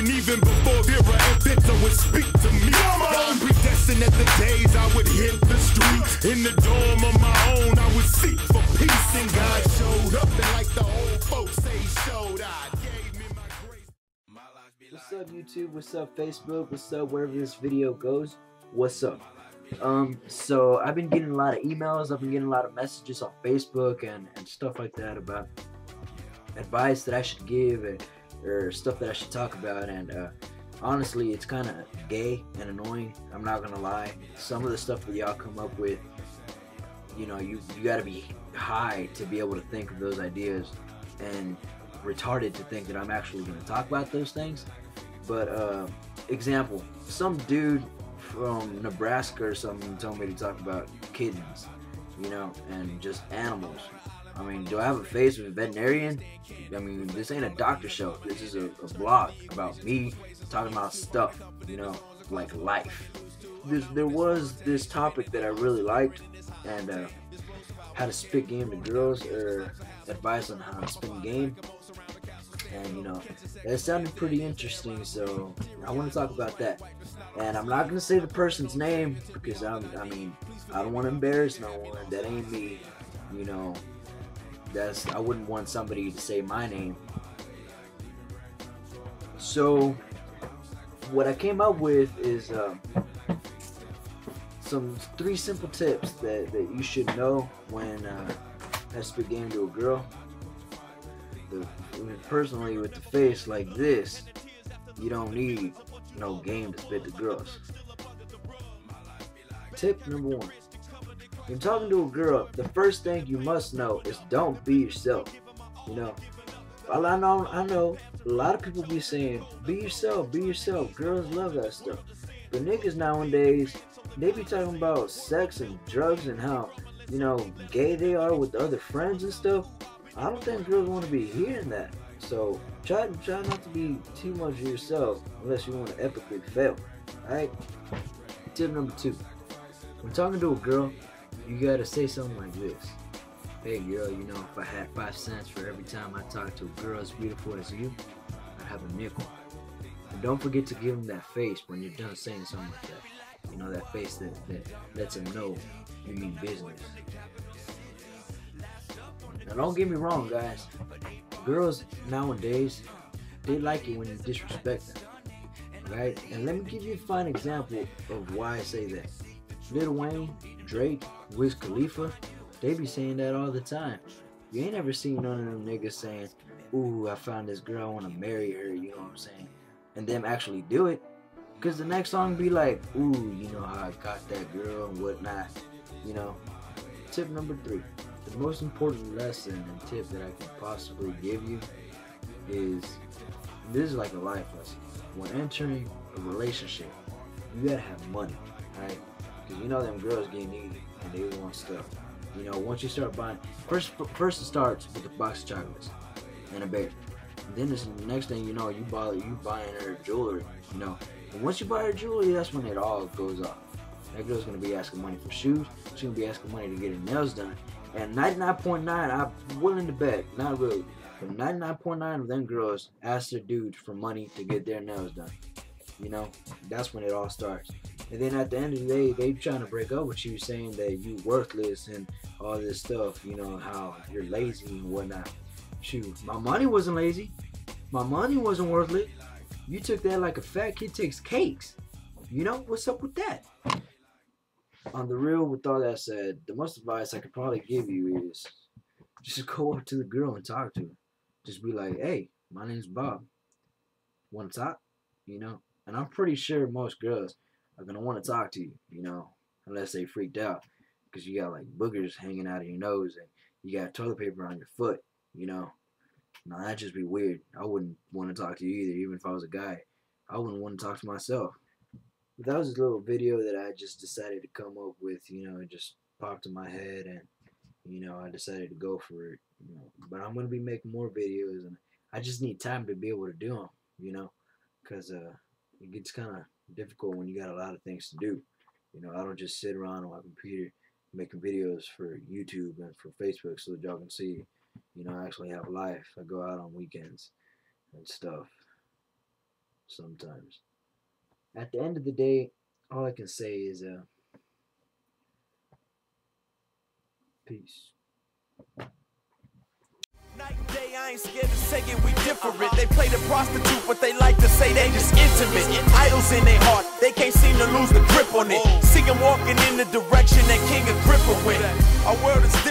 And even before there were inventor would speak to me. I'm predestined at the days I would hit the street. In the dorm of my own, I would seek for peace. And God showed up, and like the old folks say, showed I gave me my grace. What's up, YouTube? What's up, Facebook? What's up, wherever this video goes? What's up? So I've been getting a lot of emails, I've been getting a lot of messages on Facebook and stuff like that about advice that I should give or stuff that I should talk about, and honestly, it's kind of gay and annoying. I'm not gonna lie. Some of the stuff that y'all come up with, you know, you gotta be high to be able to think of those ideas, and retarded to think that I'm actually gonna talk about those things. But example, some dude from Nebraska or something told me to talk about kittens, you know, and just animals. I mean, do I have a face of a veterinarian? I mean, this ain't a doctor show. This is a blog about me talking about stuff, you know, like life. There was this topic that I really liked, and how to spit game to girls, or advice on how to spin game. And you know, it sounded pretty interesting, so I want to talk about that. And I'm not gonna say the person's name because I mean, I don't want to embarrass no one. That ain't me, you know. I wouldn't want somebody to say my name. So what I came up with is some 3 simple tips that you should know when I spit game to a girl. Personally, with the face like this, you don't need no game to spit to girls. Tip number 1. When talking to a girl, the first thing you must know is don't be yourself. You know, I know a lot of people be saying, be yourself, be yourself. Girls love that stuff. But niggas nowadays, they be talking about sex and drugs and how, you know, gay they are with other friends and stuff. I don't think girls want to be hearing that. So try not to be too much of yourself unless you want to epically fail. Alright? Tip number 2. When talking to a girl, you gotta say something like this. Hey girl, you know, if I had 5 cents for every time I talk to a girl as beautiful as you, I'd have a nickel. And don't forget to give them that face when you're done saying something like that. You know, that face that lets them know you mean business. Now don't get me wrong, guys. Girls nowadays, they like it when you disrespect them. Right? And let me give you a fine example of why I say that. Lil Wayne, Drake, Wiz Khalifa, they be saying that all the time. You ain't ever seen none of them niggas saying, ooh, I found this girl, I want to marry her, you know what I'm saying? And them actually do it. Because the next song be like, ooh, you know how I got that girl and whatnot, you know. Tip number 3. The most important lesson and tip that I can possibly give you is, this is like a life lesson. When entering a relationship, you gotta have money, right? Because you know them girls get needy and they want stuff. You know, once you start buying, first it starts with a box of chocolates and a bear. And then the next thing you know, you buying her jewelry. You know, and once you buy her jewelry, that's when it all goes off. That girl's gonna be asking money for shoes. She's gonna be asking money to get her nails done. And 99.9, I'm willing to bet, not really, but 99.9 of them girls ask their dudes for money to get their nails done. You know, that's when it all starts. And then at the end of the day, they trying to break up with you, saying that you worthless and all this stuff, you know, how you're lazy and whatnot. Shoot, my money wasn't lazy. My money wasn't worthless. You took that like a fat kid takes cakes. You know, what's up with that? On the real, with all that said, the most advice I could probably give you is just go up to the girl and talk to her. Just be like, hey, my name's Bob. Want to talk? You know? And I'm pretty sure most girls are going to want to talk to you, you know, unless they freaked out because you got like boogers hanging out of your nose and you got toilet paper on your foot, you know. Now that'd just be weird. I wouldn't want to talk to you either, even if I was a guy. I wouldn't want to talk to myself. But that was a little video that I just decided to come up with, you know, it just popped in my head and, you know, I decided to go for it, you know. But I'm going to be making more videos and I just need time to be able to do them, you know, because it gets kind of difficult when you got a lot of things to do. You know, I don't just sit around on my computer making videos for YouTube and for Facebook so that y'all can see, you know, I actually have life. I go out on weekends and stuff. sometimes. At the end of the day, all I can say is peace. Night and day, I ain't scared to say it, we different. They play the prostitute, but they like to say they just intimate. Idols in their heart, they can't seem to lose the grip on it. See them walking in the direction that King Agrippa went. Our world is different.